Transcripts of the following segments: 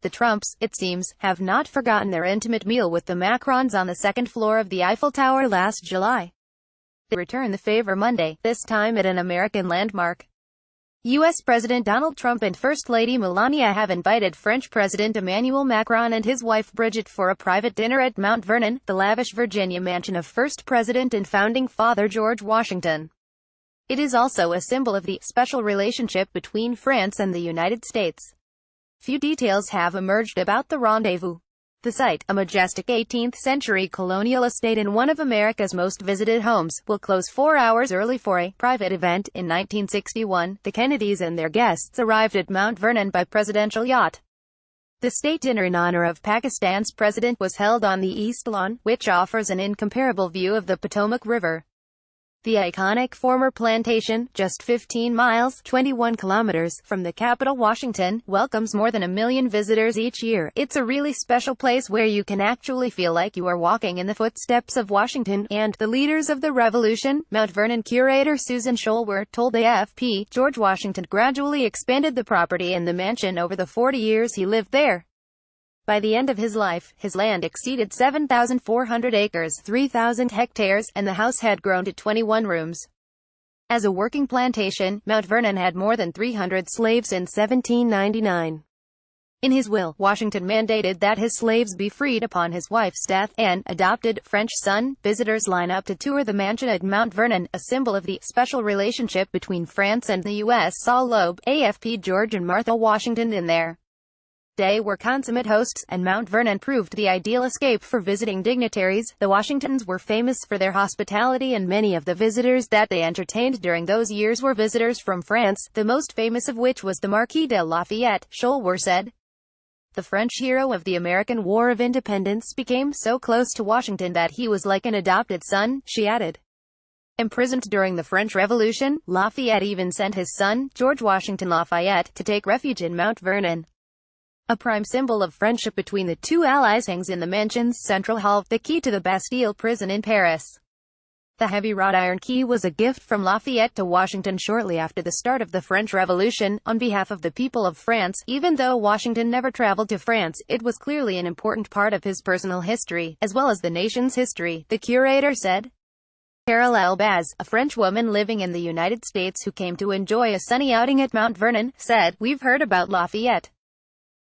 The Trumps, it seems, have not forgotten their intimate meal with the Macrons on the second floor of the Eiffel Tower last July. They return the favor Monday, this time at an American landmark. U.S. President Donald Trump and First Lady Melania have invited French President Emmanuel Macron and his wife Brigitte for a private dinner at Mount Vernon, the lavish Virginia mansion of First President and Founding Father George Washington. It is also a symbol of the special relationship between France and the United States. Few details have emerged about the rendezvous. The site, a majestic 18th-century colonial estate in one of America's most visited homes, will close 4 hours early for a private event. In 1961, the Kennedys and their guests arrived at Mount Vernon by presidential yacht. The state dinner in honor of Pakistan's president was held on the East Lawn, which offers an incomparable view of the Potomac River. The iconic former plantation, just 15 miles, 21 kilometers, from the capital Washington, welcomes more than 1 million visitors each year. It's a really special place where you can actually feel like you are walking in the footsteps of Washington and the leaders of the Revolution. Mount Vernon curator Susan Scholwer told AFP, George Washington gradually expanded the property and the mansion over the 40 years he lived there. By the end of his life, his land exceeded 7,400 acres, 3,000 hectares, and the house had grown to 21 rooms. As a working plantation, Mount Vernon had more than 300 slaves in 1799. In his will, Washington mandated that his slaves be freed upon his wife's death. An adopted French son. Visitors line up to tour the mansion at Mount Vernon, a symbol of the special relationship between France and the U.S. Saul Loeb, AFP. George and Martha Washington in there. They were consummate hosts, and Mount Vernon proved the ideal escape for visiting dignitaries. The Washingtons were famous for their hospitality, and many of the visitors that they entertained during those years were visitors from France, the most famous of which was the Marquis de Lafayette, Scholwer said. The French hero of the American War of Independence became so close to Washington that he was like an adopted son, she added. Imprisoned during the French Revolution, Lafayette even sent his son, George Washington Lafayette, to take refuge in Mount Vernon. A prime symbol of friendship between the two allies hangs in the mansion's central hall, the key to the Bastille prison in Paris. The heavy wrought iron key was a gift from Lafayette to Washington shortly after the start of the French Revolution, on behalf of the people of France. Even though Washington never traveled to France, it was clearly an important part of his personal history, as well as the nation's history, the curator said. Carole Elbaz, a French woman living in the United States who came to enjoy a sunny outing at Mount Vernon, said, "We've heard about Lafayette.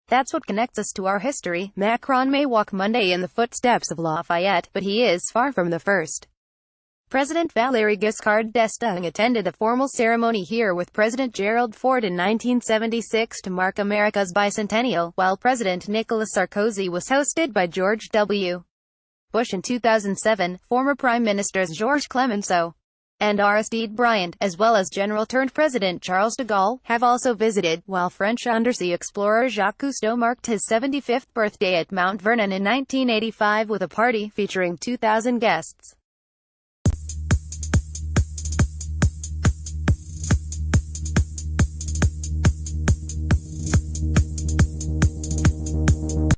That's what connects us to our history. Macron may walk Monday in the footsteps of Lafayette, but he is far from the first." President Valéry Giscard d'Estaing attended a formal ceremony here with President Gerald Ford in 1976 to mark America's bicentennial, while President Nicolas Sarkozy was hosted by George W. Bush in 2007, former Prime Ministers Georges Clemenceau and Aristide Briand, as well as General-turned-President Charles de Gaulle, have also visited, while French undersea explorer Jacques Cousteau marked his 75th birthday at Mount Vernon in 1985 with a party featuring 2,000 guests.